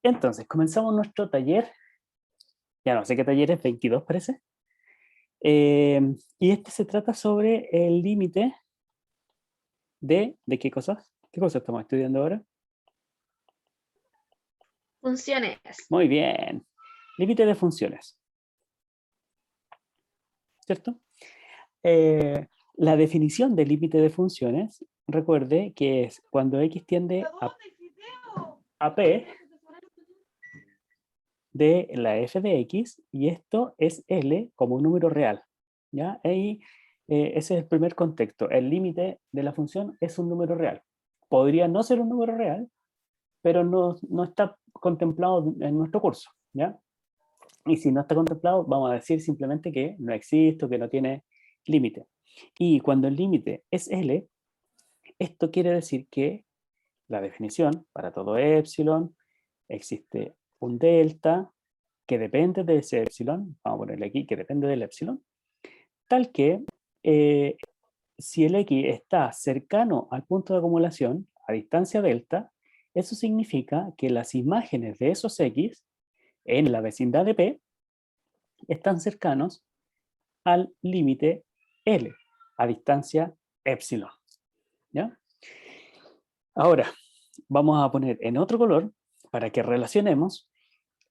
Entonces, comenzamos nuestro taller. Ya no sé qué taller es, 22 parece. Y este se trata sobre el límite ¿de qué cosas? ¿Qué cosas estamos estudiando ahora? Funciones. Muy bien. Límite de funciones. ¿Cierto? La definición de límite de funciones, recuerde que es cuando x tiende a p de la f de x, y esto es L como un número real. ¿Ya? Ahí, ese es el primer contexto. El límite de la función es un número real. Podría no ser un número real, pero no está contemplado en nuestro curso. ¿Ya? Y si no está contemplado, vamos a decir simplemente que no existe o que no tiene límite. Y cuando el límite es L, esto quiere decir que la definición para todo epsilon existe un delta que depende de ese epsilon, vamos a ponerle aquí que depende del epsilon, tal que si el x está cercano al punto de acumulación, a distancia delta, eso significa que las imágenes de esos x en la vecindad de P están cercanos al límite L, a distancia epsilon. ¿Ya? Ahora, vamos a poner en otro color para que relacionemos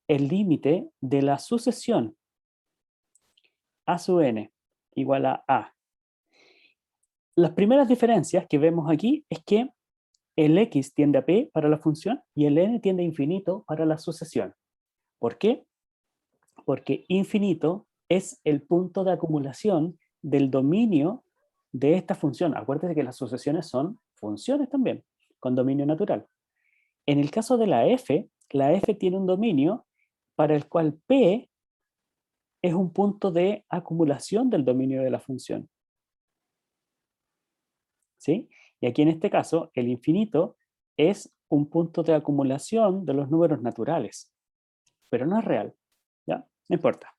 el límite de la sucesión a sub n igual a A. Las primeras diferencias que vemos aquí es que el x tiende a p para la función y el n tiende a infinito para la sucesión. ¿Por qué? Porque infinito es el punto de acumulación del dominio de esta función. Acuérdense que las sucesiones son funciones también, con dominio natural. En el caso de la f tiene un dominio para el cual p es un punto de acumulación del dominio de la función. ¿Sí? Y aquí en este caso, el infinito es un punto de acumulación de los números naturales, pero no es real. ¿Ya? No importa.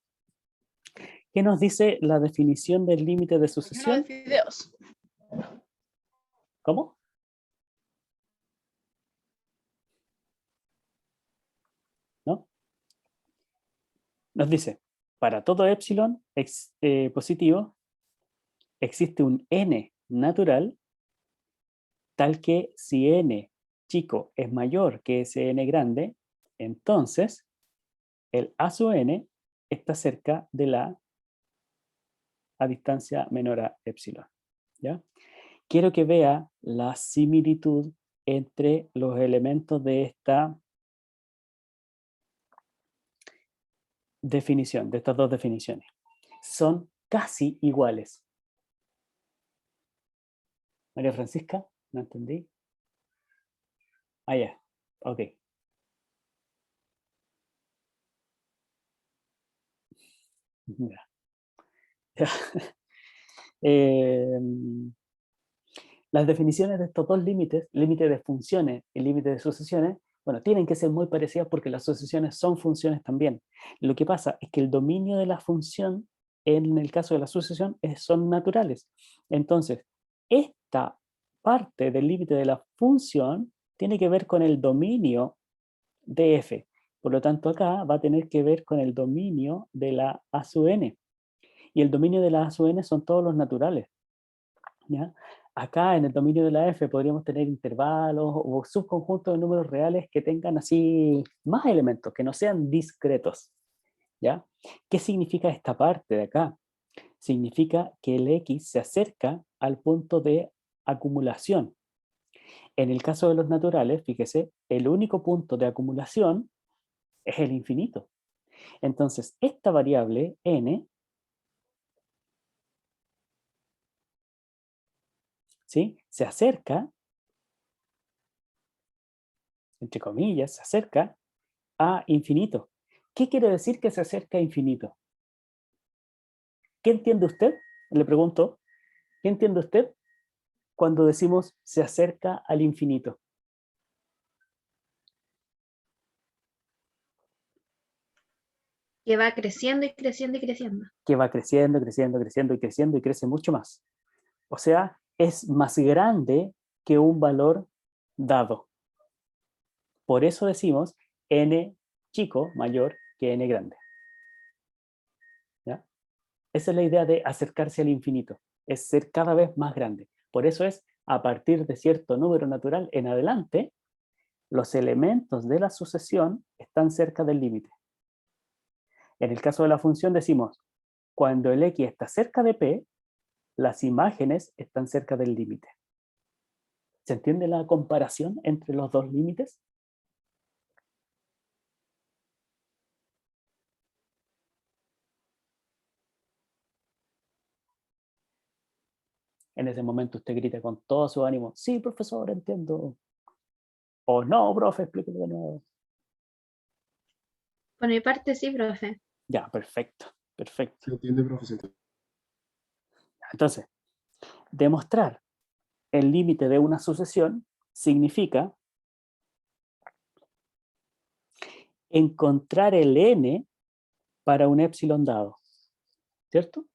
¿Qué nos dice la definición del límite de sucesión? Fideos. ¿Cómo? ¿No? Nos dice, para todo epsilon positivo, existe un n natural, tal que si n chico es mayor que ese n grande, entonces el a sub n está cerca de la a distancia menor a epsilon. ¿Ya? Quiero que vea la similitud entre los elementos de esta definición, de estas dos definiciones. Son casi iguales. María Francisca, ¿no entendí? Ah, ya, ok. Ya. Eh, las definiciones de estos dos límites, límite de funciones y límite de sucesiones, bueno, tienen que ser muy parecidas porque las sucesiones son funciones también. Lo que pasa es que el dominio de la función, en el caso de la sucesión, son naturales. Entonces, esta parte del límite de la función tiene que ver con el dominio de f. Por lo tanto, acá va a tener que ver con el dominio de la a sub n. Y el dominio de la a sub n son todos los naturales. ¿Ya? Acá en el dominio de la f podríamos tener intervalos o subconjuntos de números reales que tengan así más elementos, que no sean discretos. ¿Ya? ¿Qué significa esta parte de acá? Significa que el x se acerca al punto de acumulación. En el caso de los naturales, fíjese, el único punto de acumulación es el infinito. Entonces, esta variable n, ¿sí?, se acerca, entre comillas, se acerca a infinito. ¿Qué quiere decir que se acerca a infinito? ¿Qué entiende usted? Le pregunto, ¿qué entiende usted cuando decimos se acerca al infinito? Que va creciendo y creciendo y creciendo. Que va creciendo, creciendo, creciendo y creciendo y crece mucho más. O sea, es más grande que un valor dado. Por eso decimos n chico mayor que n grande. ¿Ya? Esa es la idea de acercarse al infinito, es ser cada vez más grande. Por eso es a partir de cierto número natural en adelante, los elementos de la sucesión están cerca del límite. En el caso de la función decimos, cuando el x está cerca de p, las imágenes están cerca del límite. ¿Se entiende la comparación entre los dos límites? En ese momento usted grita con todo su ánimo, sí, profesor, entiendo. O no, profe, explíquelo de nuevo. Por mi parte, sí, profe. Ya, perfecto, perfecto. Se entiende, profesor. Entonces, demostrar el límite de una sucesión significa encontrar el n para un épsilon dado, ¿cierto?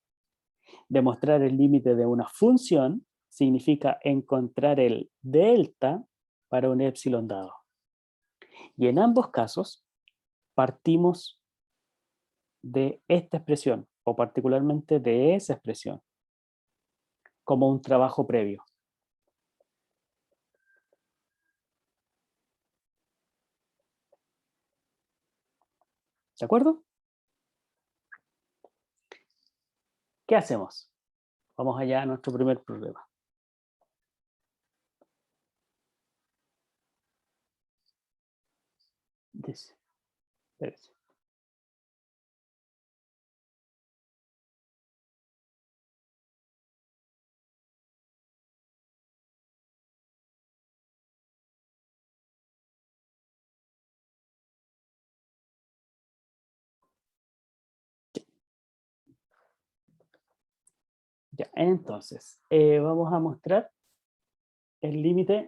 Demostrar el límite de una función significa encontrar el delta para un épsilon dado. Y en ambos casos partimos de esta expresión, o particularmente de esa expresión, como un trabajo previo. ¿De acuerdo? ¿Qué hacemos? Vamos allá a nuestro primer problema. Dice, espérese. Ya, entonces, vamos a mostrar el límite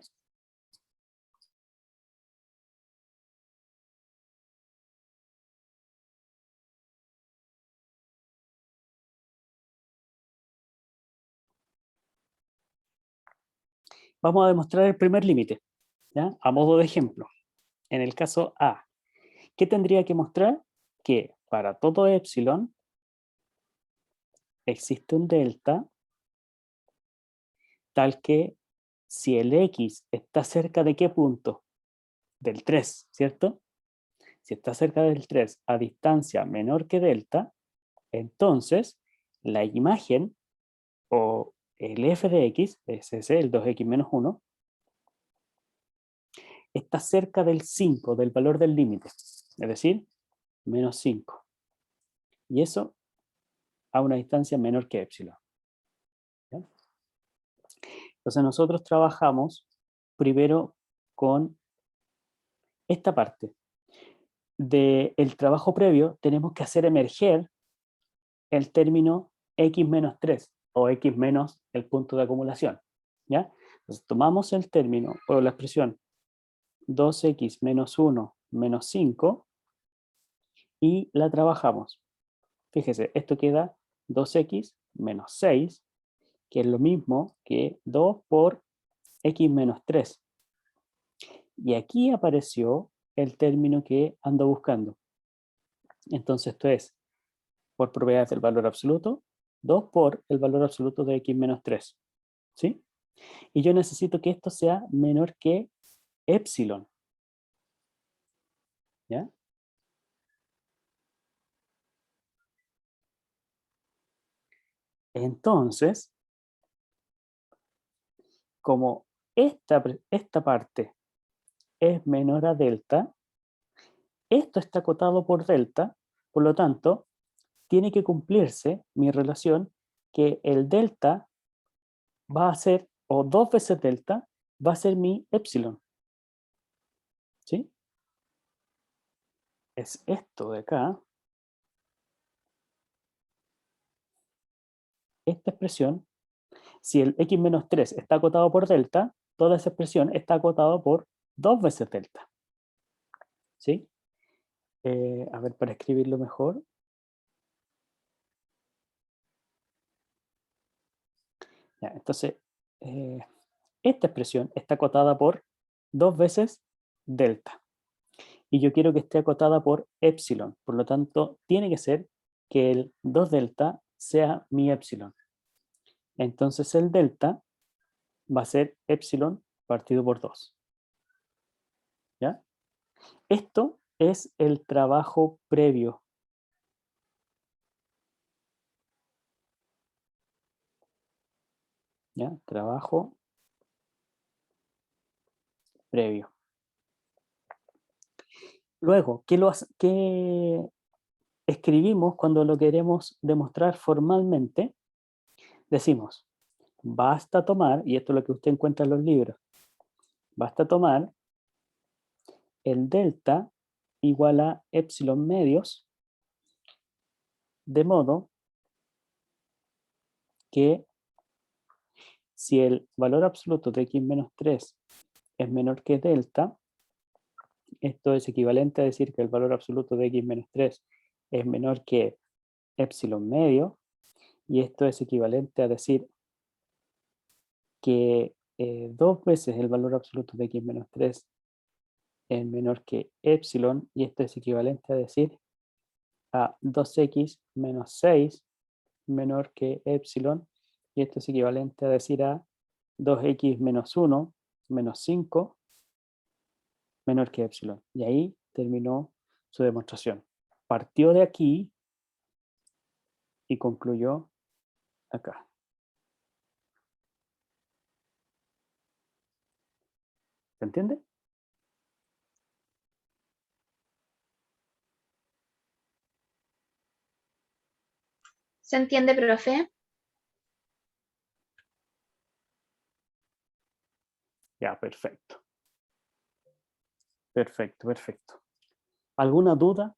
vamos a demostrar el primer límite, ¿ya? A modo de ejemplo. En el caso A, ¿qué tendría que mostrar? Que para todo épsilon existe un delta tal que si el x está cerca de qué punto? Del 3, ¿cierto? Si está cerca del 3 a distancia menor que delta, entonces la imagen o el f de x, es ese, el 2x menos 1, está cerca del 5, del valor del límite, es decir, menos 5. Y eso a una distancia menor que épsilon. ¿Ya? Entonces nosotros trabajamos primero con esta parte. Del trabajo previo tenemos que hacer emerger el término x menos 3 o x menos el punto de acumulación. ¿Ya? Entonces tomamos el término o la expresión 2x menos 1 menos 5 y la trabajamos. Fíjese, esto queda 2x menos 6, que es lo mismo que 2 por x menos 3. Y aquí apareció el término que ando buscando. Entonces esto es, por propiedades del valor absoluto, 2 por el valor absoluto de x menos 3. ¿Sí? Y yo necesito que esto sea menor que épsilon. ¿Ya? Entonces, como esta parte es menor a delta, esto está acotado por delta, por lo tanto, tiene que cumplirse mi relación que el delta va a ser, o 2 veces delta, va a ser mi épsilon. ¿Sí? Es esto de acá, esta expresión. Si el x menos 3 está acotado por delta, toda esa expresión está acotada por 2 veces delta. ¿Sí? A ver, para escribirlo mejor. Ya, entonces, esta expresión está acotada por 2 veces delta. y yo quiero que esté acotada por epsilon. Por lo tanto, tiene que ser que el 2 delta sea mi epsilon. Entonces el delta va a ser epsilon partido por 2. ¿Ya? Esto es el trabajo previo. ¿Ya? Trabajo previo. Luego, ¿qué escribimos cuando lo queremos demostrar formalmente? Decimos, basta tomar, y esto es lo que usted encuentra en los libros, basta tomar el delta igual a epsilon medios, de modo que si el valor absoluto de x menos 3 es menor que delta, esto es equivalente a decir que el valor absoluto de x menos 3 es menor que epsilon medio, y esto es equivalente a decir que 2 veces el valor absoluto de x menos 3 es menor que epsilon, y esto es equivalente a decir a 2x menos 6 menor que epsilon, y esto es equivalente a decir a 2x menos 1 menos 5 menor que epsilon. Y ahí terminó su demostración. Partió de aquí y concluyó acá. ¿Se entiende? ¿Se entiende, profe? Ya, perfecto. Perfecto, perfecto. ¿Alguna duda?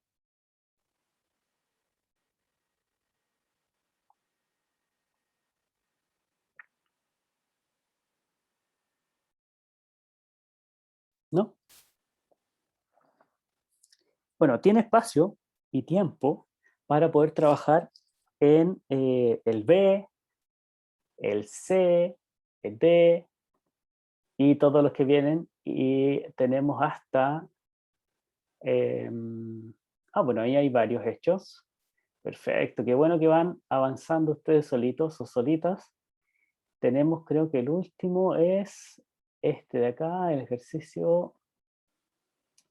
¿No? Bueno, tiene espacio y tiempo para poder trabajar en el B, el C, el D y todos los que vienen, y tenemos hasta bueno, ahí hay varios hechos. Perfecto, qué bueno que van avanzando ustedes solitos o solitas. Tenemos, creo que el último es este de acá, el ejercicio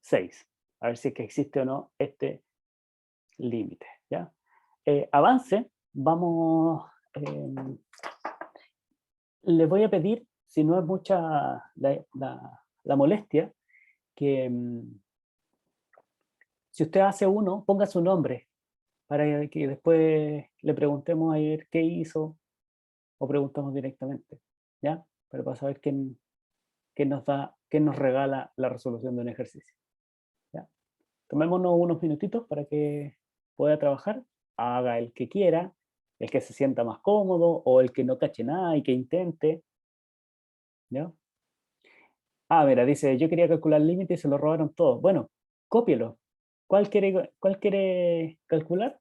6. A ver si es que existe o no este límite. ¿Ya? Avance, vamos. Les voy a pedir, si no es mucha la molestia, que si usted hace uno, ponga su nombre para que después le preguntemos a ver qué hizo o preguntamos directamente, ¿ya? Pero para saber quién nos da, quién nos regala la resolución de un ejercicio, ¿ya? Tomémonos unos minutitos para que pueda trabajar, haga el que quiera, el que se sienta más cómodo o el que no cache nada y que intente, ¿ya? Ah, mira, dice, yo quería calcular el límite y se lo robaron todos. Bueno, cópielo. Cuál quiere calcular?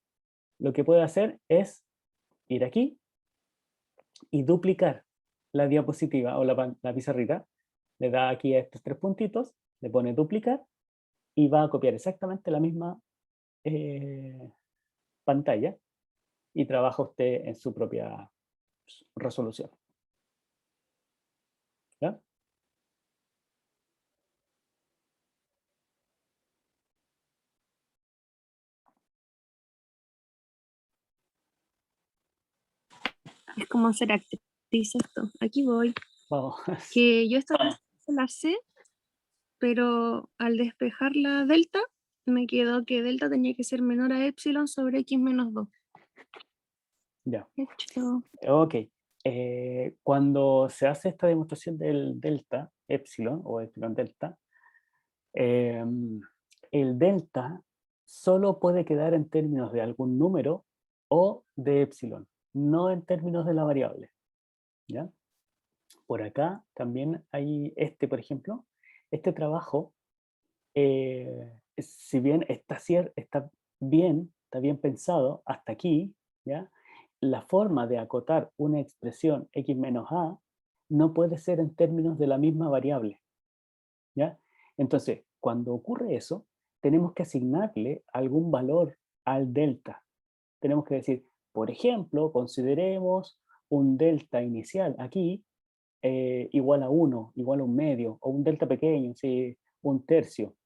Lo que puede hacer es ir aquí y duplicar la diapositiva o la pizarrita. Le da aquí a estos tres puntitos, le pone duplicar y va a copiar exactamente la misma pantalla y trabaja usted en su propia resolución. ¿Ya? Es como ser actriz esto. Aquí voy. Vamos. Que yo esta vez la sé, pero al despejar la delta, me quedó que delta tenía que ser menor a epsilon sobre x menos 2. Ya. Hecho. Ok. Cuando se hace esta demostración del delta, epsilon o epsilon delta, el delta solo puede quedar en términos de algún número o de epsilon, no en términos de la variable. ¿Ya? Por acá también hay por ejemplo, este trabajo, si bien está bien pensado hasta aquí, ¿ya? La forma de acotar una expresión x menos a no puede ser en términos de la misma variable, ¿ya? Entonces, cuando ocurre eso, tenemos que asignarle algún valor al delta. Tenemos que decir, por ejemplo, consideremos un delta inicial aquí igual a 1, igual a un medio, o un delta pequeño, ¿sí? Un tercio,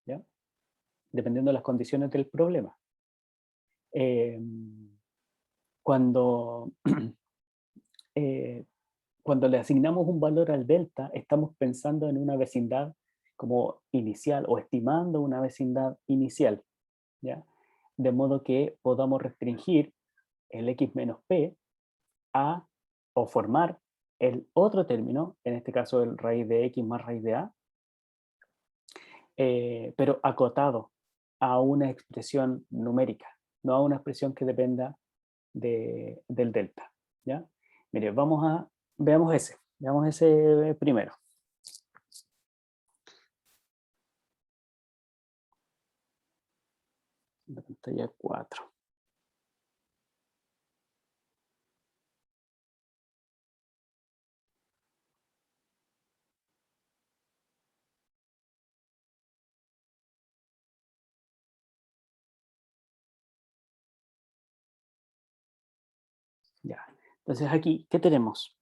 ¿ya? Dependiendo de las condiciones del problema. Cuando, cuando le asignamos un valor al delta, estamos pensando en una vecindad como inicial o estimando una vecindad inicial, ¿ya? De modo que podamos restringir el x menos p a, o formar el otro término, en este caso el raíz de x más raíz de a, pero acotado a una expresión numérica, no a una expresión que dependa del delta, ¿ya? Mire, veamos ese primero. La pantalla 4. Ya, entonces aquí, ¿qué tenemos?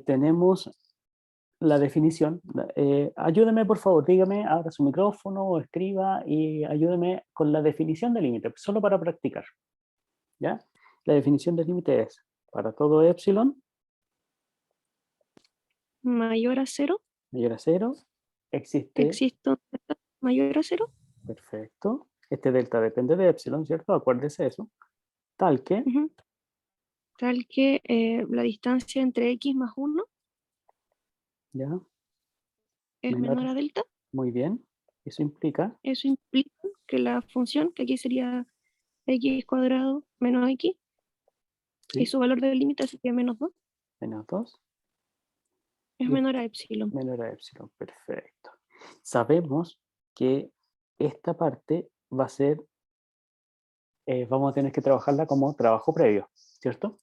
Tenemos la definición. Ayúdeme, por favor, dígame, abra su micrófono o escriba y ayúdeme con la definición del límite, solo para practicar. ¿Ya? La definición del límite es, para todo epsilon Mayor a 0. mayor a 0, existe, Existe un delta mayor a 0. perfecto, este delta depende de epsilon, ¿cierto? Acuérdese eso, tal que, Tal que la distancia entre x más 1 ya, es menor menor, a delta. muy bien, eso implica, Eso implica que la función, que aquí sería x cuadrado menos x, y sí, su valor del límite sería menos 2, menos 2, es y menor a epsilon. menor a epsilon, perfecto. Sabemos que esta parte va a ser, vamos a tener que trabajarla como trabajo previo, ¿cierto?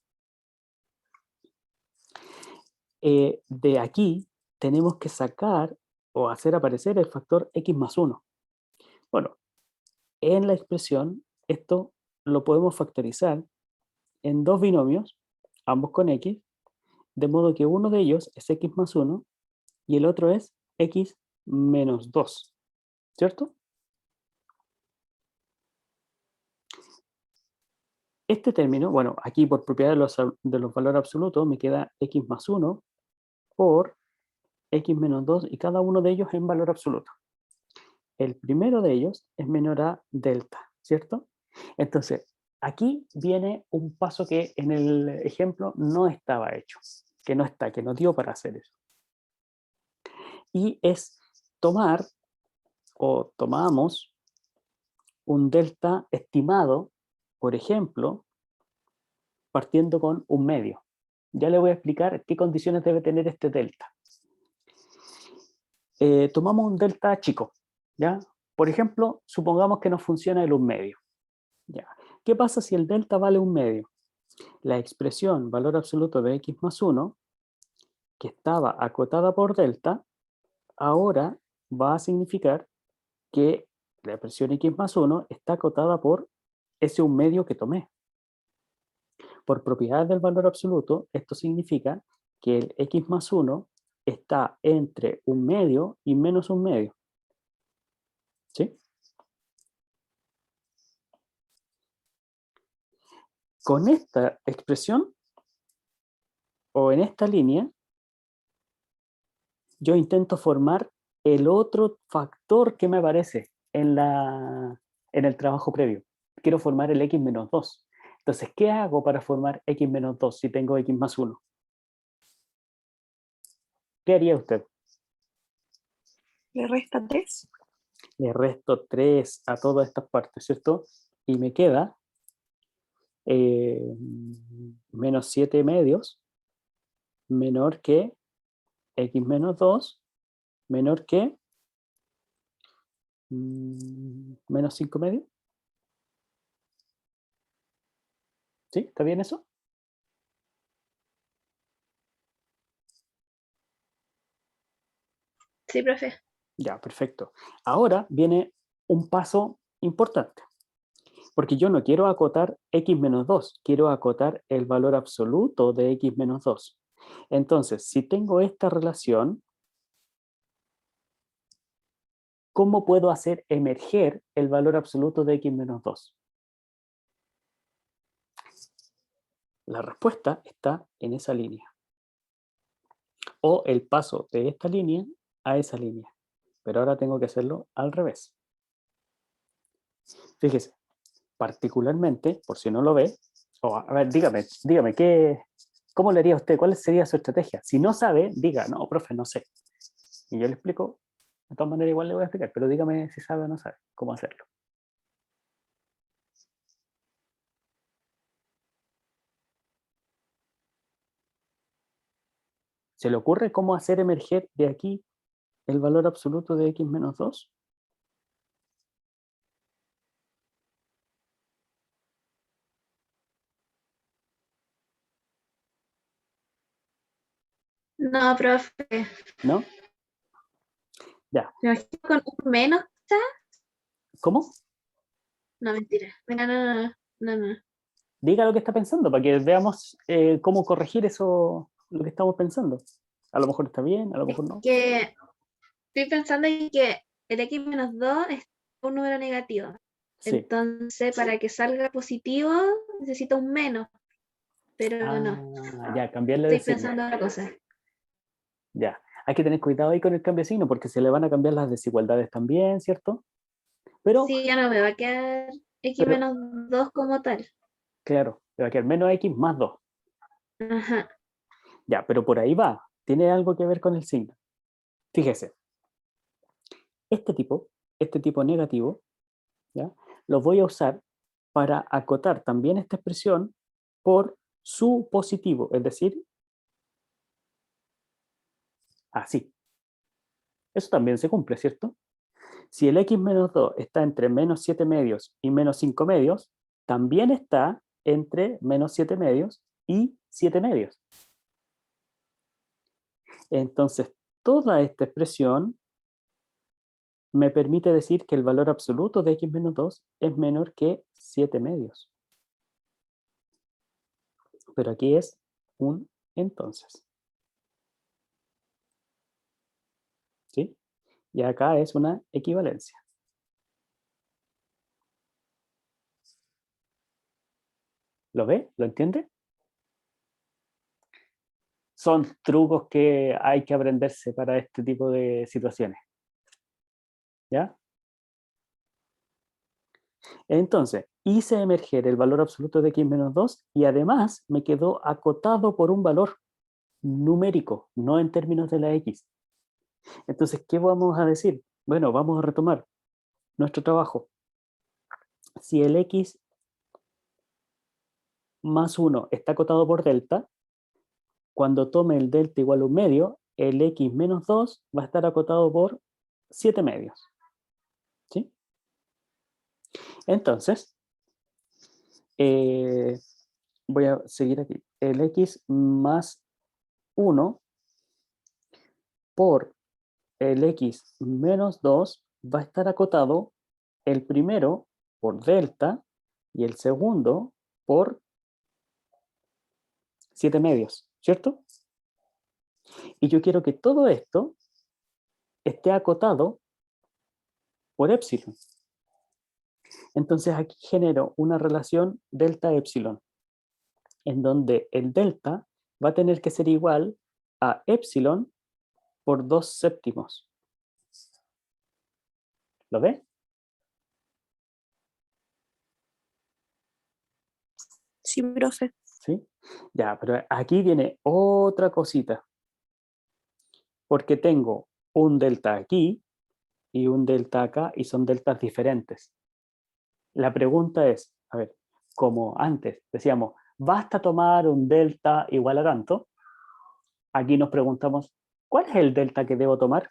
De aquí tenemos que sacar o hacer aparecer el factor x más 1. Bueno, en la expresión esto lo podemos factorizar en dos binomios, ambos con x, de modo que uno de ellos es x más 1 y el otro es x menos 2, ¿cierto? Este término, bueno, aquí por propiedad de los valores absolutos me queda x más 1 por x menos 2 y cada uno de ellos en valor absoluto. El primero de ellos es menor a delta, ¿cierto? Entonces, aquí viene un paso que en el ejemplo no estaba hecho, que no dio para hacer eso. Y es tomar o tomamos un delta estimado, por ejemplo, partiendo con un medio. Ya le voy a explicar qué condiciones debe tener este delta. Tomamos un delta chico, ¿ya? Por ejemplo, supongamos que nos funciona el un medio. ¿Ya? ¿Qué pasa si el delta vale un medio? La expresión valor absoluto de x más 1, que estaba acotada por delta, ahora va a significar que la expresión x más 1 está acotada por ese un medio que tomé. Por propiedad del valor absoluto, esto significa que el x más 1 está entre un medio y menos un medio. ¿Sí? Con esta expresión, o en esta línea, yo intento formar el otro factor que me aparece en el trabajo previo. Quiero formar el x menos 2. Entonces, ¿qué hago para formar x menos 2 si tengo x más 1? ¿Qué haría usted? Le resta 3. Le resto 3 a todas estas partes, ¿cierto? Y me queda menos 7 medios menor que x menos 2 menor que menos 5 medios. ¿Sí? ¿Está bien eso? Sí, profe. Ya, perfecto. Ahora viene un paso importante, porque yo no quiero acotar x menos 2, quiero acotar el valor absoluto de x menos 2. Entonces, si tengo esta relación, ¿cómo puedo hacer emerger el valor absoluto de x menos 2? La respuesta está en esa línea. O el paso de esta línea a esa línea. Pero ahora tengo que hacerlo al revés. Fíjese, particularmente, por si no lo ve, o a ver, dígame, ¿cómo le haría usted? ¿Cuál sería su estrategia? Si no sabe, diga, no, profe, no sé. Y yo le explico, de todas maneras igual le voy a explicar, pero dígame si sabe o no sabe cómo hacerlo. ¿Se le ocurre cómo hacer emerger de aquí el valor absoluto de x menos 2? No, profe. ¿No? Ya. Me imagino con un menos, quizá. ¿Cómo? No, mentira. No, no, no, no, no. Diga lo que está pensando para que veamos cómo corregir eso, lo que estamos pensando. A lo mejor está bien, a lo mejor no. Que estoy pensando en que el x menos 2 es un número negativo. Sí. Entonces, para que salga positivo, necesito un menos. Pero no, Ya, cambiarle de estoy signo. pensando en otra cosa. Ya. Hay que tener cuidado ahí con el cambio de signo porque se le van a cambiar las desigualdades también, ¿cierto? Pero, Sí, ya no me va a quedar x pero menos 2 como tal. claro, le va a quedar menos x más 2. Ajá. Ya, pero por ahí va. Tiene algo que ver con el signo. Fíjese, este tipo negativo, ¿ya? Lo voy a usar para acotar también esta expresión por su positivo, es decir, así. Eso también se cumple, ¿cierto? Si el x menos 2 está entre menos 7 medios y menos 5 medios, también está entre menos 7 medios y 7 medios. Entonces, toda esta expresión me permite decir que el valor absoluto de x menos 2 es menor que 7 medios. Pero aquí es un entonces. ¿Sí? Y acá es una equivalencia. ¿Lo ve? ¿Lo entiende? Son trucos que hay que aprenderse para este tipo de situaciones. ¿Ya? Entonces, hice emerger el valor absoluto de x menos 2 y además me quedó acotado por un valor numérico, no en términos de la x. Entonces, ¿qué vamos a decir? Bueno, vamos a retomar nuestro trabajo. Si el x más 1 está acotado por delta, cuando tome el delta igual a un medio, el x menos 2 va a estar acotado por 7 medios. ¿Sí? Entonces, voy a seguir aquí. El x más 1 por el x menos 2 va a estar acotado el primero por delta y el segundo por 7 medios, ¿cierto? Y yo quiero que todo esto esté acotado por épsilon. Entonces aquí genero una relación delta-épsilon, en donde el delta va a tener que ser igual a épsilon por 2 séptimos. ¿Lo ve? Sí, profe. ¿Sí? Ya, pero aquí viene otra cosita. Porque tengo un delta aquí y un delta acá y son deltas diferentes. La pregunta es, a ver, como antes decíamos, basta tomar un delta igual a tanto, aquí nos preguntamos, ¿cuál es el delta que debo tomar?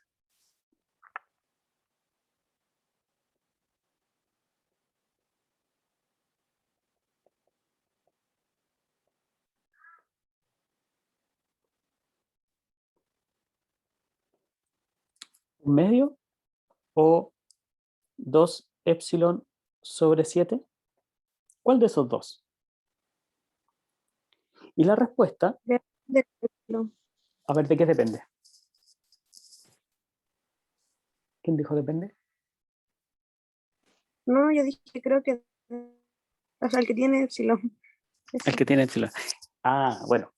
¿Un medio? o 2 epsilon sobre 7? ¿Cuál de esos dos? Y la respuesta, De epsilon. a ver, ¿de qué depende? ¿Quién dijo depende? No, yo dije que creo que, o sea, el que tiene epsilon. El que tiene epsilon. Ah, bueno.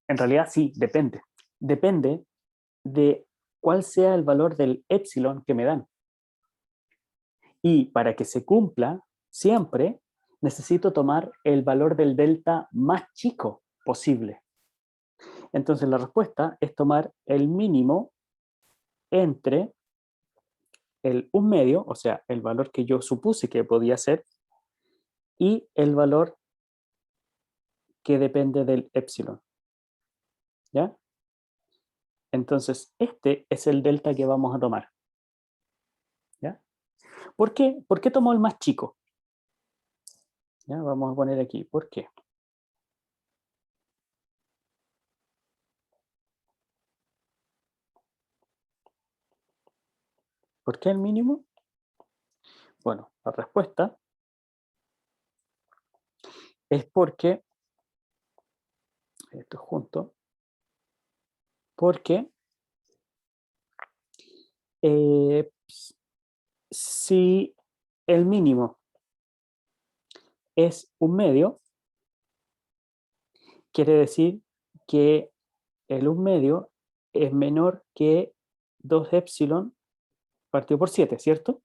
En realidad sí, depende. Depende de cuál sea el valor del epsilon que me dan. Y para que se cumpla, siempre necesito tomar el valor del delta más chico posible. Entonces la respuesta es tomar el mínimo entre el 1/2, o sea, el valor que yo supuse que podía ser, y el valor que depende del epsilon. ¿Ya? Entonces, este es el delta que vamos a tomar. ¿Ya? ¿Por qué? ¿Por qué tomó el más chico? ¿Ya? Vamos a poner aquí, ¿por qué? ¿Por qué el mínimo? Bueno, la respuesta es porque, esto junto, porque si el mínimo es 1/2, quiere decir que el 1/2 es menor que 2 epsilon partido por 7, ¿cierto?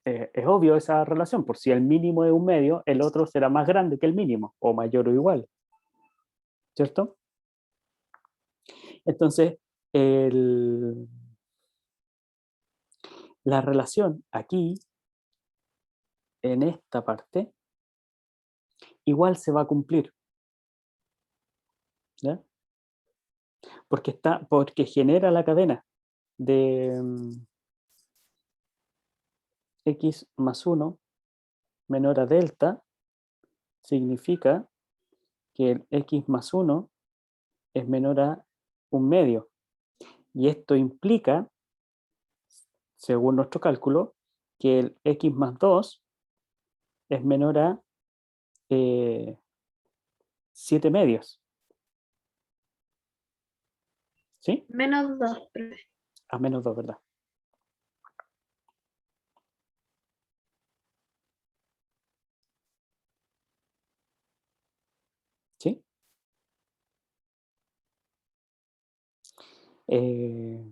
Es obvio esa relación, por si el mínimo es 1/2, el otro será más grande que el mínimo, o mayor o igual, ¿cierto? Entonces, la relación aquí, en esta parte, igual se va a cumplir, ¿ya? Porque genera la cadena de x más 1 menor a delta, significa que el x más 1 es menor a 1/2. Y esto implica, según nuestro cálculo, que el x más 2 es menor a 7/2. ¿Sí? Menos 2. A menos 2, ¿verdad? ¿Sí? Eh,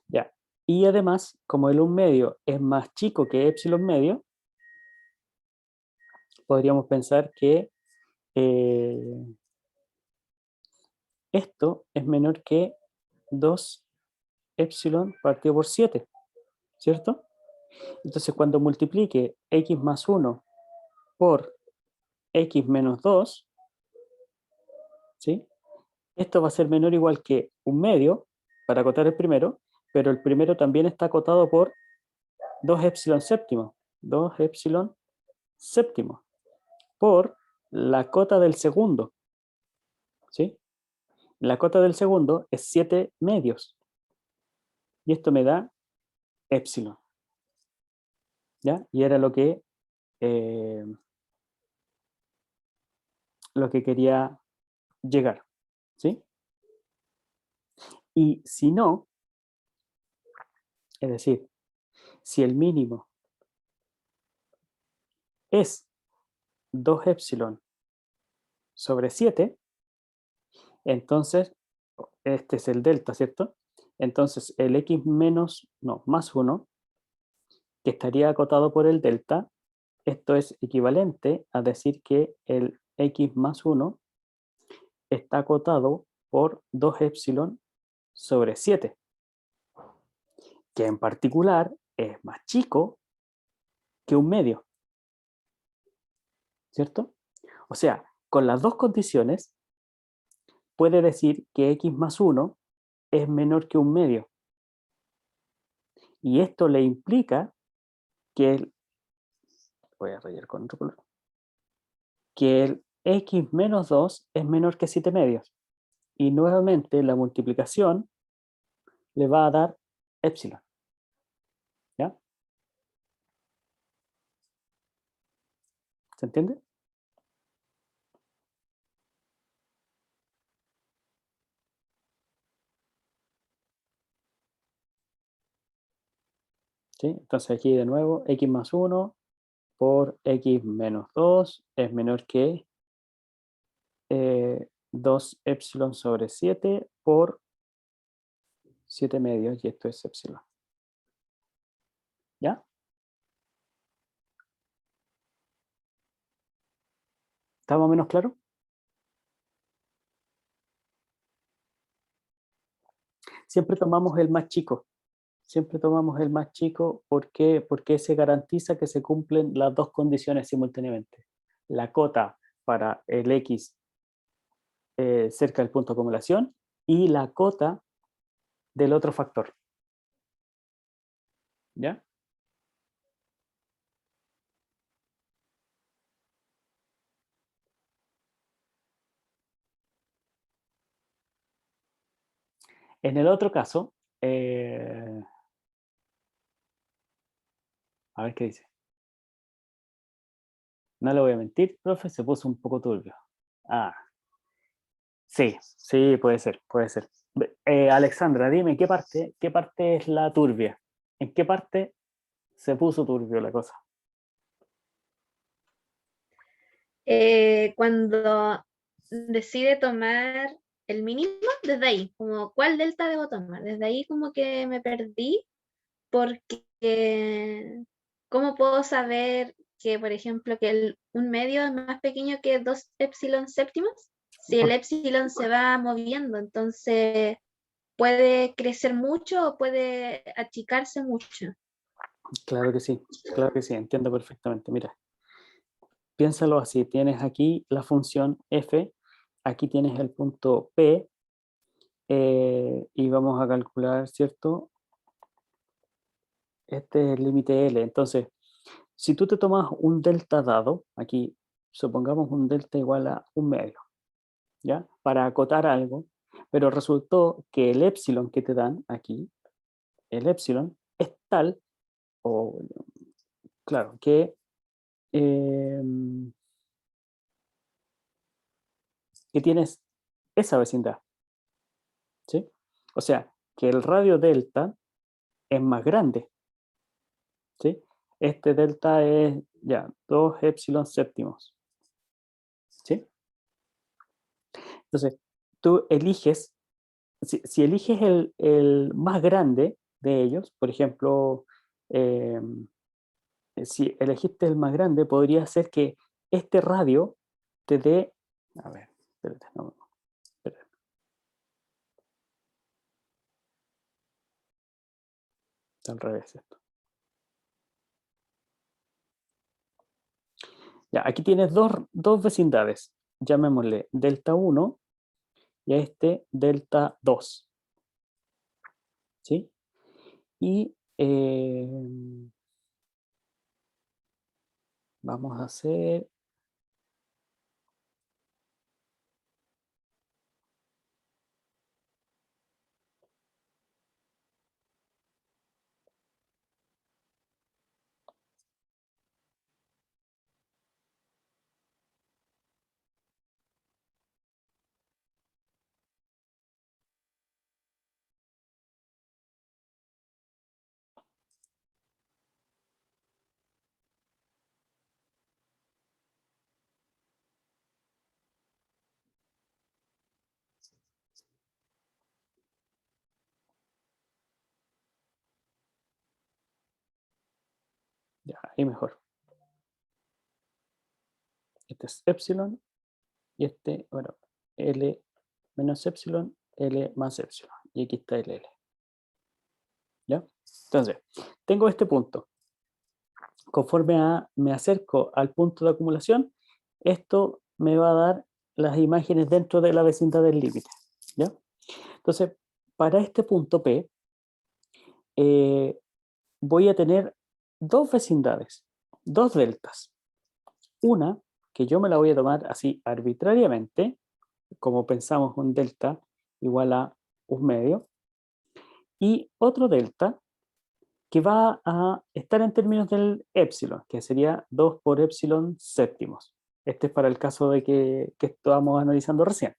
ya. Y además, como el 1/2 es más chico que epsilon medio, podríamos pensar que esto es menor que 2 epsilon partido por 7, ¿cierto? Entonces, cuando multiplique x más 1 por x menos 2, ¿sí? Esto va a ser menor o igual que 1/2, para acotar el primero, pero el primero también está acotado por 2 epsilon séptimo. 2 epsilon séptimo por la cota del segundo, ¿sí? La cota del segundo es 7/2. Y esto me da epsilon, ¿ya? Y era eh, lo que quería llegar, ¿sí? Y si no, es decir, si el mínimo es 2 epsilon sobre 7, entonces, este es el delta, ¿cierto? Entonces, el x menos, no, más 1, que estaría acotado por el delta, esto es equivalente a decir que el x más 1 está acotado por 2 epsilon sobre 7, que en particular es más chico que 1/2, ¿cierto? O sea, con las dos condiciones, puede decir que x más 1 es menor que un medio. Y esto le implica que voy a rayar con otro color, que el x menos 2 es menor que 7 medios. Y nuevamente la multiplicación le va a dar epsilon. ¿Ya? ¿Se entiende? ¿Sí? Entonces aquí de nuevo, x más 1 por x menos 2 es menor que 2 epsilon sobre 7 por 7 medios, y esto es epsilon. ¿Ya? ¿Está más o menos claro? Siempre tomamos el más chico. Siempre tomamos el más chico. ¿Por qué? Porque se garantiza que se cumplen las dos condiciones simultáneamente. La cota para el x cerca del punto de acumulación y la cota del otro factor. ¿Ya? En el otro caso, a ver qué dice. No le voy a mentir, profe, se puso un poco turbio. Ah, sí, sí, puede ser, puede ser. Alexandra, dime, qué parte es la turbia? ¿En qué parte se puso turbio la cosa? Cuando decide tomar el mínimo, desde ahí, como cuál delta debo tomar, desde ahí como que me perdí, porque ¿cómo puedo saber que, por ejemplo, que un medio es más pequeño que 2 epsilon séptimos? Si el epsilon se va moviendo, entonces puede crecer mucho o puede achicarse mucho. Claro que sí, entiendo perfectamente. Mira, piénsalo así, tienes aquí la función f, aquí tienes el punto p, y vamos a calcular, ¿cierto? Este es el límite L. Entonces, si tú te tomas un delta dado, aquí supongamos un delta igual a un medio, ¿ya? Para acotar algo, pero resultó que el epsilon que te dan aquí, el epsilon, es tal, o claro, em, que tienes esa vecindad, ¿sí? O sea, que el radio delta es más grande, ¿sí? Este delta es ya 2 epsilon séptimos, ¿sí? Entonces, tú eliges, si eliges el más grande de ellos, por ejemplo, si elegiste el más grande, podría ser que este radio te dé, a ver, espérate, no, espérate, está al revés esto. Ya, aquí tienes dos vecindades, llamémosle delta 1 y a este delta 2, ¿sí? Y vamos a hacer, ya, ahí mejor. Este es epsilon y este, bueno, L menos epsilon, L más epsilon. Y aquí está el L. ¿Ya? Entonces, tengo este punto. Conforme me acerco al punto de acumulación, esto me va a dar las imágenes dentro de la vecindad del límite, ¿ya? Entonces, para este punto P, voy a tener dos vecindades, dos deltas. Una, que yo me la voy a tomar así arbitrariamente, como pensamos un delta igual a un medio, y otro delta que va a estar en términos del épsilon, que sería 2 por épsilon séptimos. Este es para el caso de que estábamos analizando recién,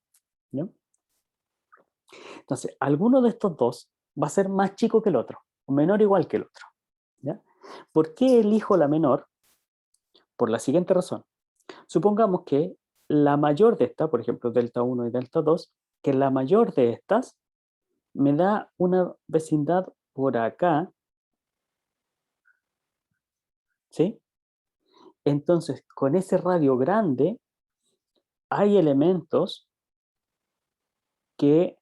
¿no? Entonces, alguno de estos dos va a ser más chico que el otro, o menor o igual que el otro, ¿ya? ¿Por qué elijo la menor? Por la siguiente razón. Supongamos que la mayor de estas, por ejemplo, delta 1 y delta 2, que la mayor de estas me da una vecindad por acá, ¿sí? Entonces, con ese radio grande, hay elementos que...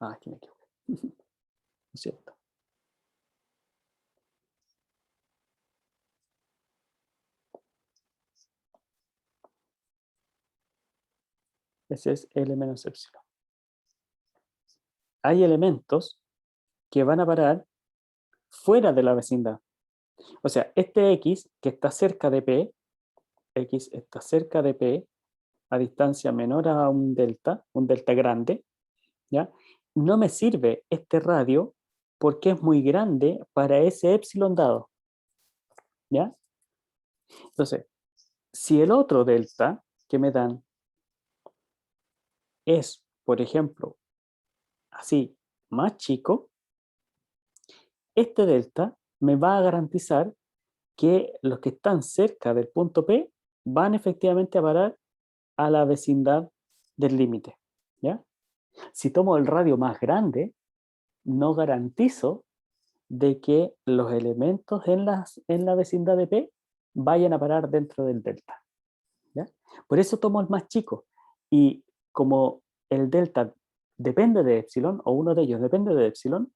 aquí me equivoqué. Lo siento. Ese es L menos epsilon. Hay elementos que van a parar fuera de la vecindad. O sea, este X que está cerca de P, X está cerca de P, a distancia menor a un delta grande, ¿ya? No me sirve este radio porque es muy grande para ese épsilon dado, ¿ya? Entonces, si el otro delta que me dan es, por ejemplo, así, más chico, este delta me va a garantizar que los que están cerca del punto P van efectivamente a parar a la vecindad del límite, ¿ya? Si tomo el radio más grande, no garantizo de que los elementos en la vecindad de P vayan a parar dentro del delta, ¿ya? Por eso tomo el más chico. Y como el delta depende de epsilon, o uno de ellos depende de epsilon,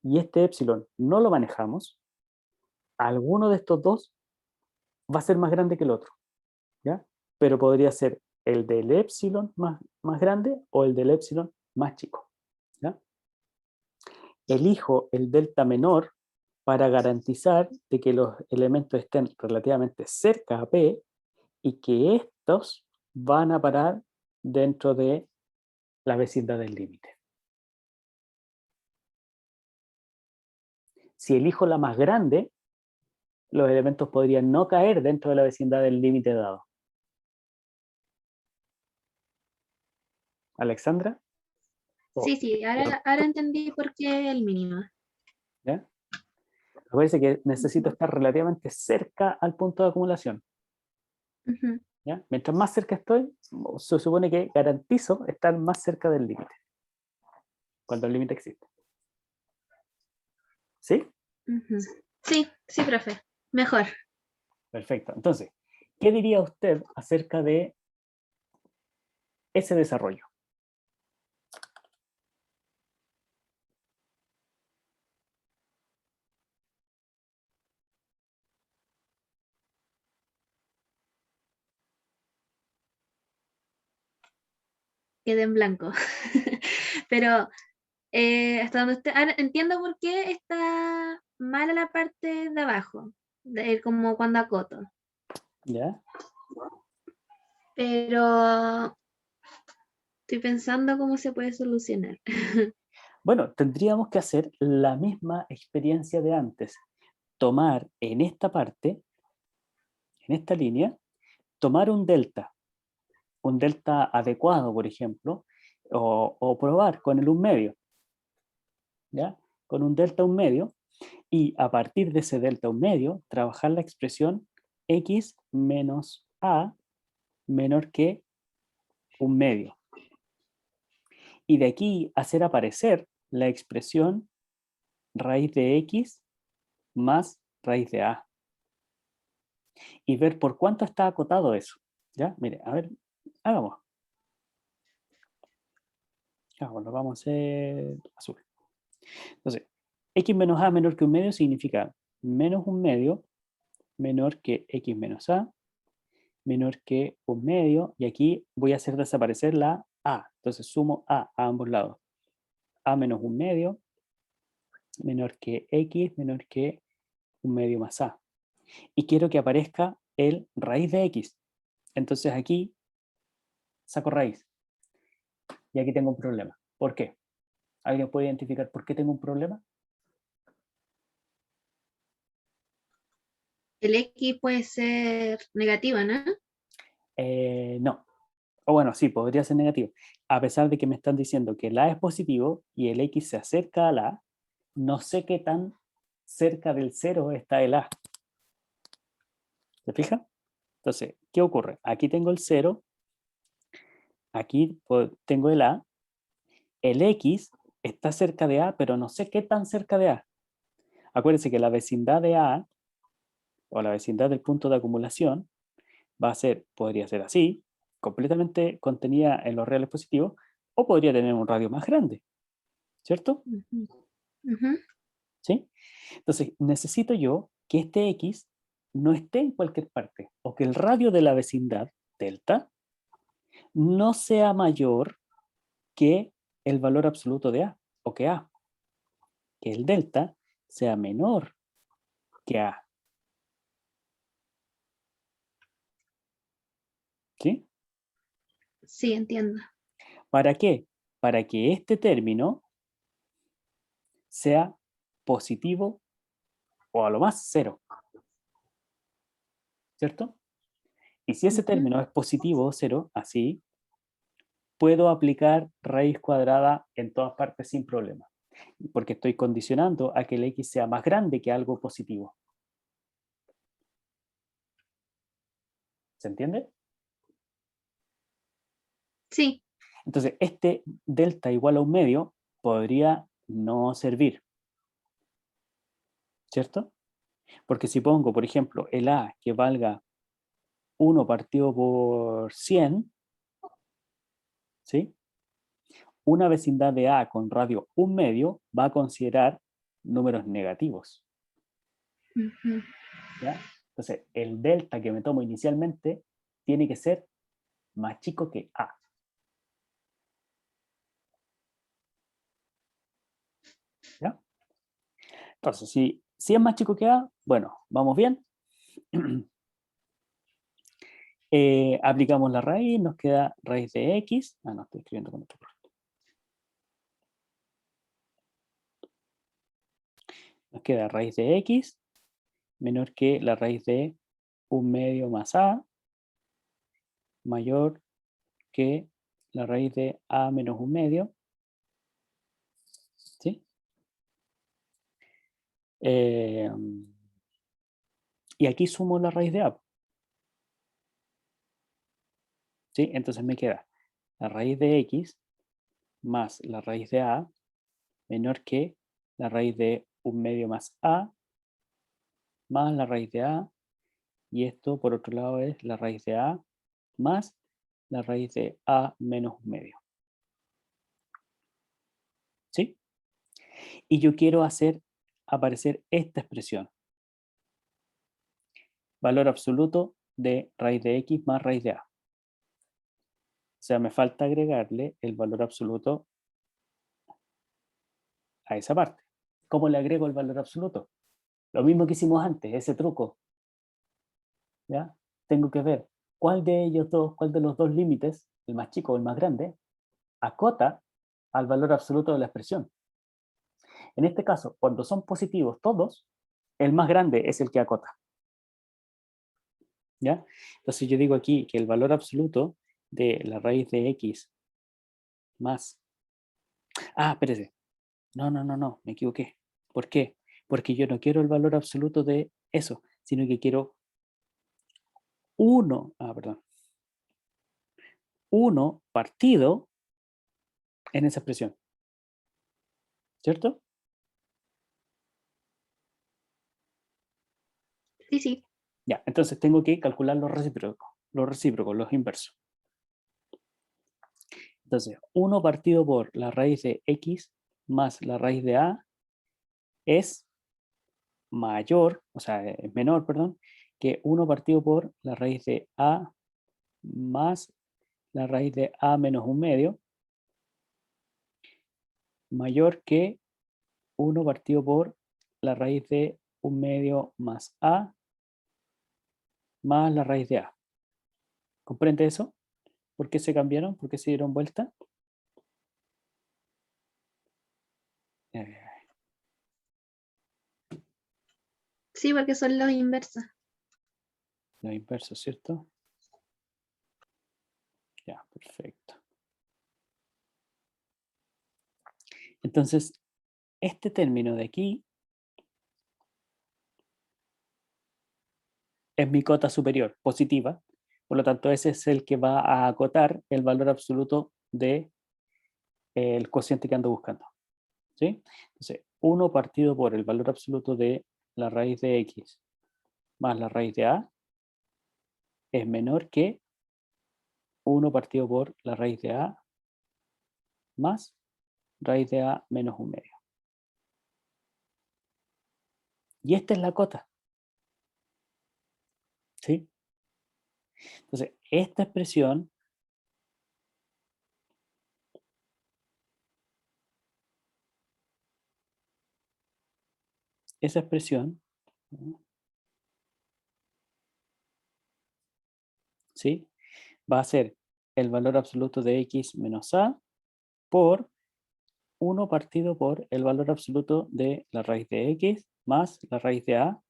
y este epsilon no lo manejamos, alguno de estos dos va a ser más grande que el otro, ¿ya? Pero podría ser el del epsilon más grande o el del epsilon más chico, ¿ya? Elijo el delta menor para garantizar de que los elementos estén relativamente cerca a P y que estos van a parar dentro de la vecindad del límite. Si elijo la más grande, los elementos podrían no caer dentro de la vecindad del límite dado. ¿Alexandra? Sí, sí, ahora entendí por qué el mínimo. ¿Ya? Acuérdense que necesito estar relativamente cerca al punto de acumulación. Ujú. ¿Ya? Mientras más cerca estoy, se supone que garantizo estar más cerca del límite, cuando el límite existe. ¿Sí? Ujú. Sí, sí, profe. Mejor. Perfecto. Entonces, ¿qué diría usted acerca de ese desarrollo? Quedé en blanco. Pero hasta donde ahora entiendo por qué está mala la parte de abajo, como cuando acoto. ¿Ya? Pero estoy pensando cómo se puede solucionar. Bueno, tendríamos que hacer la misma experiencia de antes. Tomar en esta parte, en esta línea, tomar un delta adecuado, por ejemplo, o probar con el 1 medio, ¿ya? Con un delta 1 medio, y a partir de ese delta 1 medio, trabajar la expresión x menos a menor que 1 medio. Y de aquí hacer aparecer la expresión raíz de x más raíz de a. Y ver por cuánto está acotado eso. ¿Ya? Mire, a ver, hagamos. Lo vamos a hacer azul. Entonces, x menos a menor que 1 medio significa menos 1 medio menor que x menos a, menor que 1/2, y aquí voy a hacer desaparecer la a. Entonces sumo a ambos lados. A menos 1/2 menor que x menor que 1/2 más a. Y quiero que aparezca el raíz de x. Entonces aquí saco raíz. Y aquí tengo un problema. ¿Por qué? ¿Alguien puede identificar por qué tengo un problema? El X puede ser negativo, ¿no? No. O bueno, sí, podría ser negativo. A pesar de que me están diciendo que el a es positivo y el x se acerca al a, no sé qué tan cerca del 0 está el a. ¿Se fija? Entonces, ¿qué ocurre? Aquí tengo el 0, aquí tengo el a, el x está cerca de a, pero no sé qué tan cerca de a. Acuérdense que la vecindad de a, o la vecindad del punto de acumulación, podría ser así, completamente contenida en los reales positivos, o podría tener un radio más grande, ¿cierto? Ujú. Ujú. ¿Sí? Entonces, necesito yo que este x no esté en cualquier parte, o que el radio de la vecindad, delta, no sea mayor que el valor absoluto de a, o que a, que el delta sea menor que a. ¿Sí? Sí, entiendo. ¿Para qué? Para que este término sea positivo o a lo más 0, ¿cierto? Y si ese Ujú. término es positivo o 0, así, puedo aplicar raíz cuadrada en todas partes sin problema, porque estoy condicionando a que el x sea más grande que algo positivo. ¿Se entiende? Sí. Entonces, este delta igual a 1/2 podría no servir, ¿cierto? Porque si pongo, por ejemplo, el a que valga 1 partido por 100, ¿sí? Una vecindad de a con radio 1/2 va a considerar números negativos, Ujú. ¿ya? Entonces, el delta que me tomo inicialmente tiene que ser más chico que a. ¿Ya? Entonces, si es más chico que a, bueno, vamos bien. Aplicamos la raíz, nos queda raíz de x. Ah, no, estoy escribiendo con otro proyecto. Nos queda raíz de x menor que la raíz de 1/2 más a, mayor que la raíz de a menos 1/2. ¿Sí? Eh, y aquí sumo la raíz de a. ¿Sí? Entonces me queda la raíz de x más la raíz de a menor que la raíz de 1/2 más a más la raíz de a, y esto por otro lado es la raíz de a más la raíz de a menos 1/2. ¿Sí? Y yo quiero hacer aparecer esta expresión. Valor absoluto de raíz de x más raíz de a. O sea, me falta agregarle el valor absoluto a esa parte. ¿Cómo le agrego el valor absoluto? Lo mismo que hicimos antes, ese truco. ¿Ya? Tengo que ver cuál de ellos dos, cuál de los dos límites, el más chico o el más grande, acota al valor absoluto de la expresión. En este caso, cuando son positivos todos, el más grande es el que acota. ¿Ya? Entonces yo digo aquí que el valor absoluto de la raíz de x más... Ah, espérese. No, me equivoqué. ¿Por qué? Porque yo no quiero el valor absoluto de eso, sino que quiero 1 partido en esa expresión. ¿Cierto? Sí, sí. Ya, entonces tengo que calcular los recíprocos, los inversos. Entonces, 1 partido por la raíz de x más la raíz de a es mayor, o sea, es menor, perdón, que 1 partido por la raíz de a más la raíz de a menos 1/2 mayor que 1 partido por la raíz de 1/2 más a más la raíz de a. ¿Comprende eso? ¿Por qué se cambiaron? ¿Por qué se dieron vuelta? Sí, porque son los inversos. Los inversos, ¿cierto? Ya, perfecto. Entonces, este término de aquí es mi cota superior, positiva. Por lo tanto, ese es el que va a acotar el valor absoluto del cociente que ando buscando. ¿Sí? Entonces, 1 partido por el valor absoluto de la raíz de x más la raíz de a es menor que 1 partido por la raíz de a más raíz de a menos 1/2. Y esta es la cota. ¿Sí? Entonces, esta expresión esa expresión, ¿sí? Va a ser el valor absoluto de x menos a por 1 partido por el valor absoluto de la raíz de x más la raíz de a,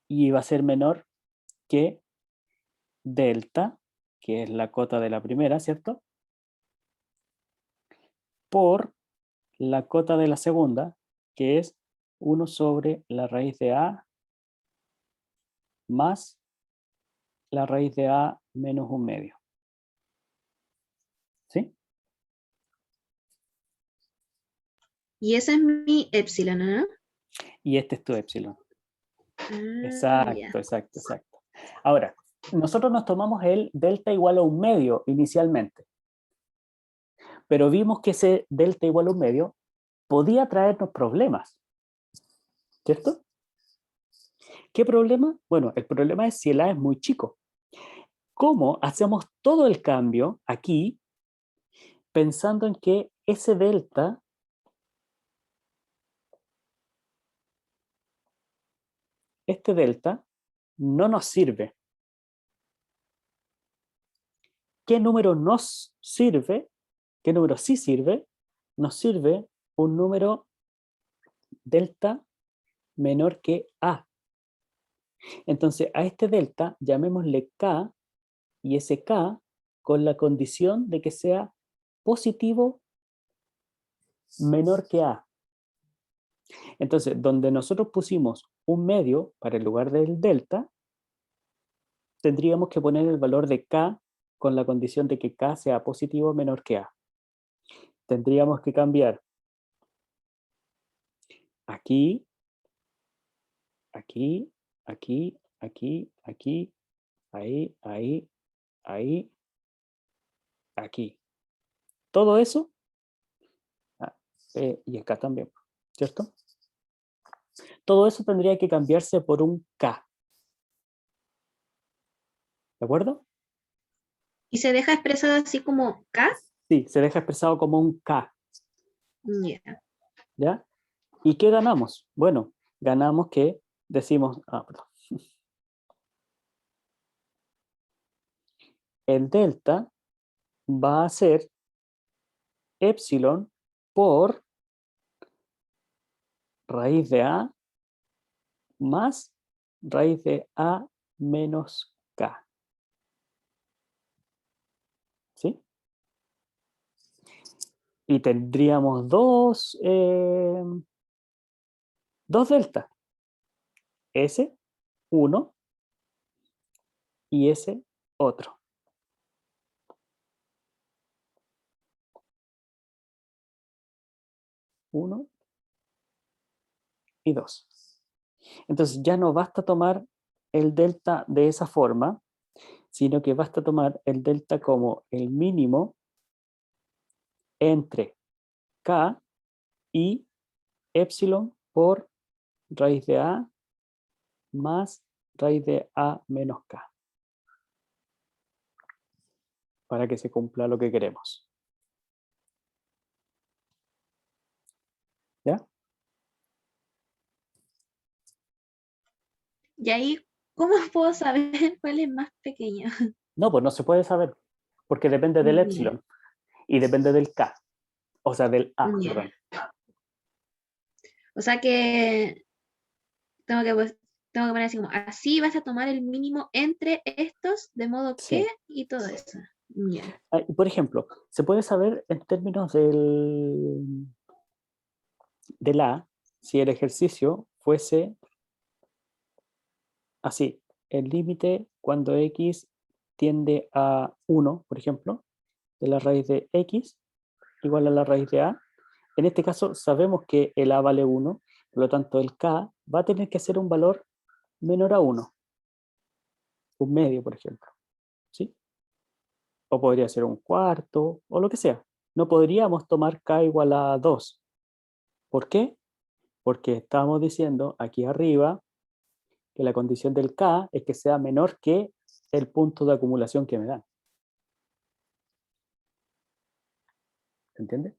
y va a ser menor que delta, que es la cota de la primera, ¿cierto? Por la cota de la segunda, que es 1 sobre la raíz de a más la raíz de a menos 1/2. ¿Sí? Y ese es mi epsilon, ¿no? Y este es tu epsilon. Ah, ya. Exacto. Ahora, nosotros nos tomamos el delta igual a 1/2 inicialmente, pero vimos que ese delta igual a 1/2 podía traernos problemas, ¿cierto? ¿Qué problema? Bueno, el problema es si el a es muy chico. ¿Cómo hacemos todo el cambio aquí pensando en que ese delta este delta no nos sirve? ¿Qué número nos sirve? ¿Qué número sí sirve? Nos sirve un número delta menor que a. Entonces, a este delta llamémosle k, y ese k con la condición de que sea positivo menor que a. Entonces, donde nosotros pusimos 1/2 para el lugar del delta, tendríamos que poner el valor de k con la condición de que k sea positivo menor que a. Tendríamos que cambiar aquí, aquí, aquí, aquí, aquí, ahí, ahí, ahí, aquí. Todo eso, y acá también, ¿cierto? Todo eso tendría que cambiarse por un k. ¿De acuerdo? ¿Y se deja expresado así como K? Sí, se deja expresado como un k. Ya. ¿Ya? ¿Y qué ganamos? Bueno, ganamos que decimos, perdón. El delta va a ser epsilon por raíz de a más raíz de a menos k. ¿Sí? Y tendríamos dos deltas. Ese, uno, y ese, otro. Uno y dos. Entonces ya no basta tomar el delta de esa forma, sino que basta tomar el delta como el mínimo entre k y epsilon por raíz de a más raíz de a menos k. para que se cumpla lo que queremos. ¿Ya? Y ahí, ¿cómo puedo saber cuál es más pequeño? No, pues no se puede saber, porque depende del Ya, epsilon y depende del K, o sea, del A, ya. perdón. O sea que tengo que, tengo que poner así como, así vas a tomar el mínimo entre estos, de modo que, Sí. y todo eso. Ya. Ah, y por ejemplo, se puede saber en términos del A, si el ejercicio fuese así, el límite cuando x tiende a 1, por ejemplo, de la raíz de x igual a la raíz de a. En este caso sabemos que el a vale 1, por lo tanto el k va a tener que ser un valor menor a 1, un medio, por ejemplo. ¿Sí? O podría ser un cuarto, o lo que sea. No podríamos tomar k igual a 2. ¿Por qué? Porque estamos diciendo aquí arriba que la condición del K es que sea menor que el punto de acumulación que me dan. ¿Se entiende?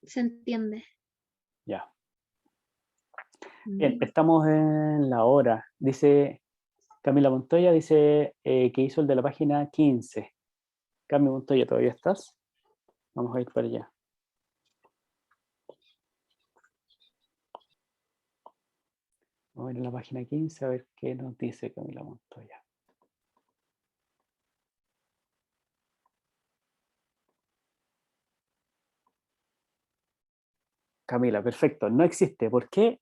¿Se entiende? Ya. Bien, estamos en la hora. Dice Camila Montoya, dice que hizo el de la página 15. Camila Montoya, ¿todavía estás? Vamos a ir para allá. Vamos a ir a la página 15 a ver qué nos dice Camila Montoya. Camila, perfecto. No existe. ¿Por qué?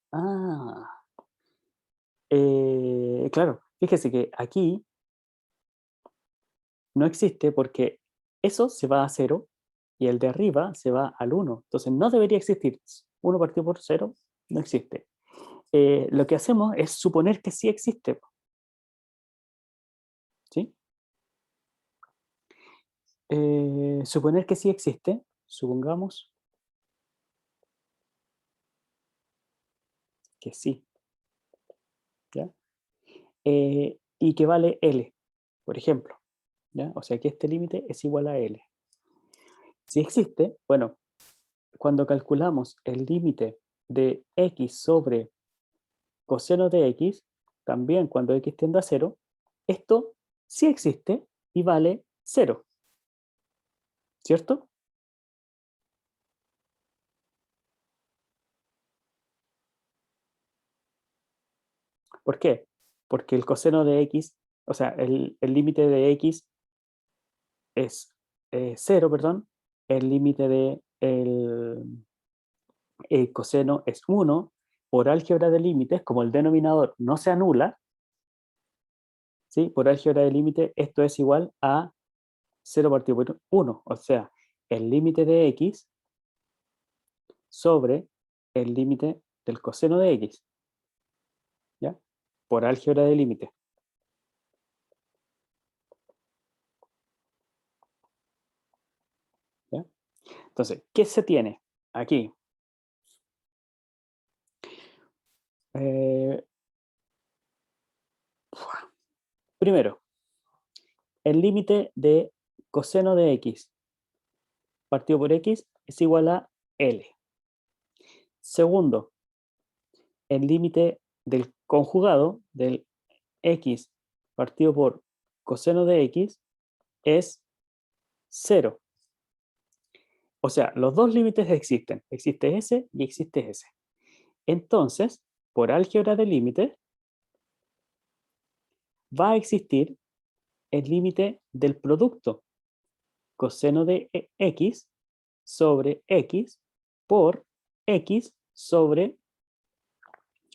Claro, fíjese que aquí no existe porque eso se va a 0 y el de arriba se va al 1. Entonces no debería existir. 1 partido por 0 no existe. Lo que hacemos es suponer que sí existe. ¿Sí? Suponer que sí existe, supongamos que sí. ¿Ya? Y que vale L, por ejemplo. ¿Ya? O sea que este límite es igual a L. Si existe, bueno, cuando calculamos el límite de x sobre coseno de x, también cuando x tiende a 0, esto sí existe y vale 0. ¿Cierto? ¿Por qué? Porque el coseno de x, o sea, el límite de x es 0, perdón, el límite de el coseno es 1, por álgebra de límites, como el denominador no se anula, ¿sí? Por álgebra de límites esto es igual a 0 partido por 1, o sea, el límite de x sobre el límite del coseno de x, ¿ya? Por álgebra de límites. ¿Ya? Entonces, ¿qué se tiene aquí? Eh, primero, el límite de coseno de x partido por x es igual a L. Segundo, el límite del conjugado del x partido por coseno de x es 0. O sea, los dos límites existen. Existe ese y existe ese. Entonces, por álgebra de límites, va a existir el límite del producto coseno de x sobre x por x sobre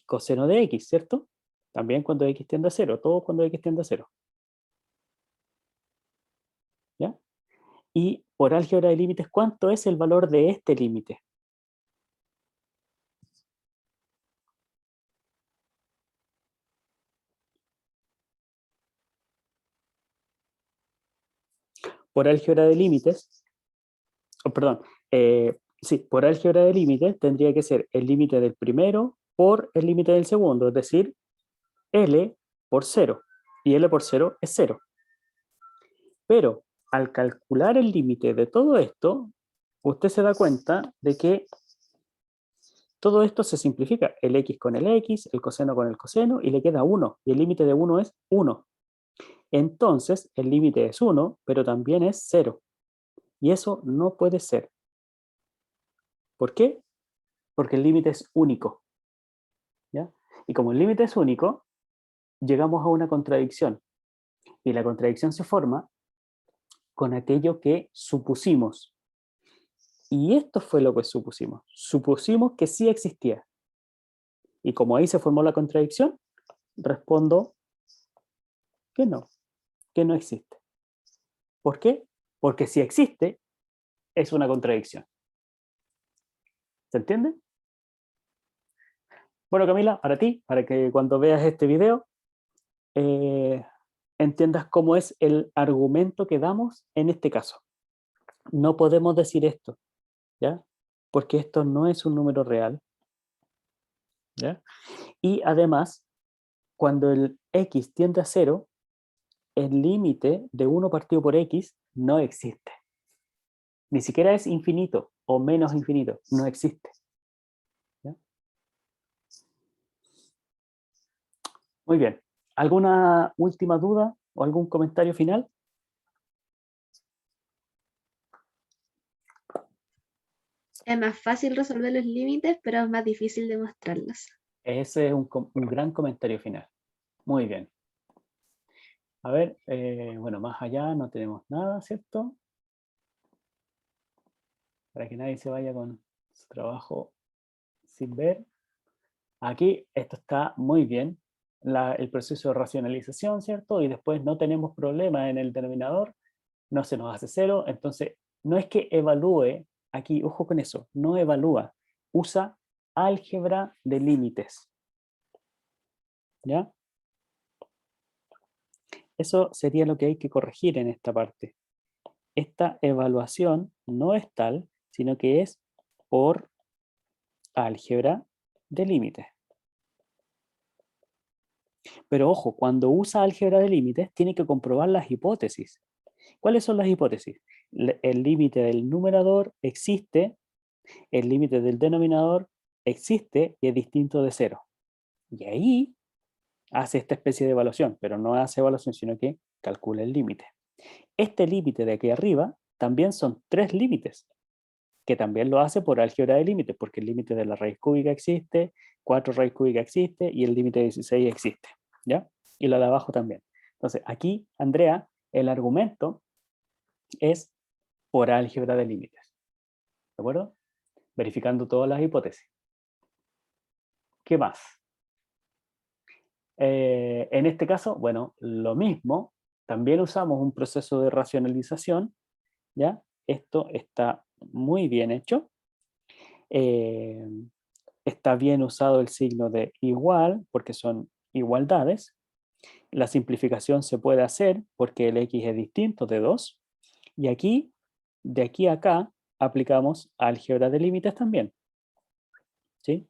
coseno de x, ¿cierto? También cuando x tiende a 0, todo cuando x tiende a 0. ¿Ya? Y por álgebra de límites, ¿cuánto es el valor de este límite? Por álgebra de límites, perdón, sí, por álgebra de límites tendría que ser el límite del primero por el límite del segundo, es decir, L por 0. Y L por 0 es 0. Pero al calcular el límite de todo esto, usted se da cuenta de que todo esto se simplifica. El x con el x, el coseno con el coseno, y le queda 1. Y el límite de 1 es 1. Entonces, el límite es 1, pero también es 0. Y eso no puede ser. ¿Por qué? Porque el límite es único. ¿Ya? Y como el límite es único, llegamos a una contradicción. Y la contradicción se forma con aquello que supusimos. Y esto fue lo que supusimos. Supusimos que sí existía. Y como ahí se formó la contradicción, respondo que no existe. ¿Por qué? Porque si existe, es una contradicción. ¿Se entiende? Bueno, Camila, para ti, para que cuando veas este video, entiendas cómo es el argumento que damos en este caso. No podemos decir esto, ¿ya? Porque esto no es un número real, ¿ya? Y además, cuando el x tiende a 0, el límite de 1 partido por x no existe. Ni siquiera es infinito o menos infinito, no existe. ¿Ya? Muy bien. ¿Alguna última duda o algún comentario final? Es más fácil resolver los límites, pero es más difícil demostrarlos. Ese es un gran comentario final. Muy bien. A ver, bueno, más allá no tenemos nada, ¿cierto? Para que nadie se vaya con su trabajo sin ver. Aquí esto está muy bien. El proceso de racionalización, ¿cierto? Y después no tenemos problema en el denominador, no se nos hace 0. Entonces, no es que evalúe, aquí, ojo con eso, no evalúa, usa álgebra de límites. ¿Ya? Eso sería lo que hay que corregir en esta parte. Esta evaluación no es tal, sino que es por álgebra de límites. Pero ojo, cuando usa álgebra de límites, tiene que comprobar las hipótesis. ¿Cuáles son las hipótesis? El límite del numerador existe, el límite del denominador existe y es distinto de 0. Y ahí hace esta especie de evaluación, pero no hace evaluación, sino que calcula el límite. Este límite de aquí arriba también son 3 límites, que también lo hace por álgebra de límites, porque el límite de la raíz cúbica existe, 4 raíz cúbica existe y el límite de 16 existe. ¿Ya? Y lo de abajo también. Entonces, aquí, Andrea, el argumento es por álgebra de límites. ¿De acuerdo? Verificando todas las hipótesis. ¿Qué más? En este caso, bueno, lo mismo. También usamos un proceso de racionalización. ¿Ya? Esto está muy bien hecho. Está bien usado el signo de igual, porque son igualdades. La simplificación se puede hacer porque el x es distinto de 2. Y aquí, de aquí a acá, aplicamos álgebra de límites también. ¿Sí?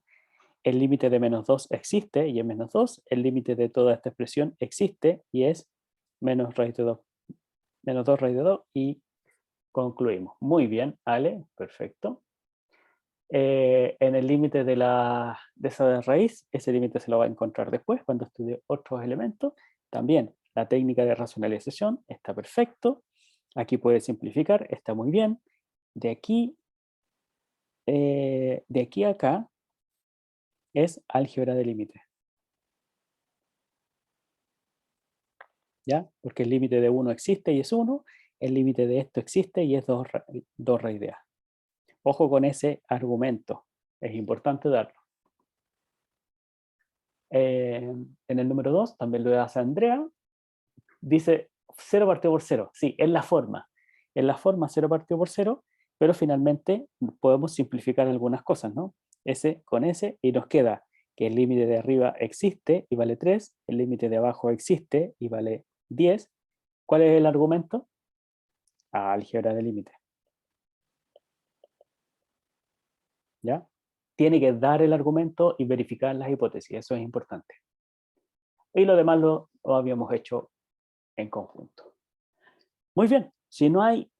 El límite de menos 2 existe y es menos 2. El límite de toda esta expresión existe y es menos raíz de 2. Menos 2 raíz de 2 y concluimos. Muy bien, Ale, perfecto. En el límite de esa raíz, ese límite se lo va a encontrar después cuando estudie otros elementos. También la técnica de racionalización está perfecto. Aquí puede simplificar, está muy bien. De aquí a acá es álgebra de límites. ¿Ya? Porque el límite de 1 existe y es 1, el límite de esto existe y es 2 raíz de a. Ojo con ese argumento, es importante darlo. En el número 2, también lo hace Andrea, dice 0 partido por 0. Sí, es la forma. En la forma 0 partido por 0, pero finalmente podemos simplificar algunas cosas, ¿no? S con S y nos queda que el límite de arriba existe y vale 3, el límite de abajo existe y vale 10. ¿Cuál es el argumento? Álgebra de límites. ¿Ya? Tiene que dar el argumento y verificar las hipótesis, eso es importante. Y lo demás lo habíamos hecho en conjunto. Muy bien, si no hay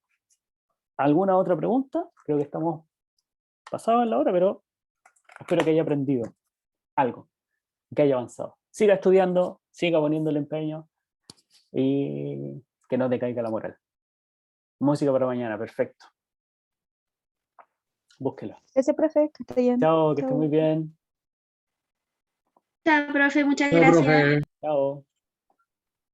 alguna otra pregunta, creo que estamos pasados en la hora, pero espero que haya aprendido algo, que haya avanzado. Siga estudiando, siga poniendo el empeño y que no te caiga la moral. Música para mañana, perfecto. Búsquela. Ese profe, que esté bien. Chao, que esté Chao. muy bien. Chao, profe, muchas Chao, gracias. profe. Chao.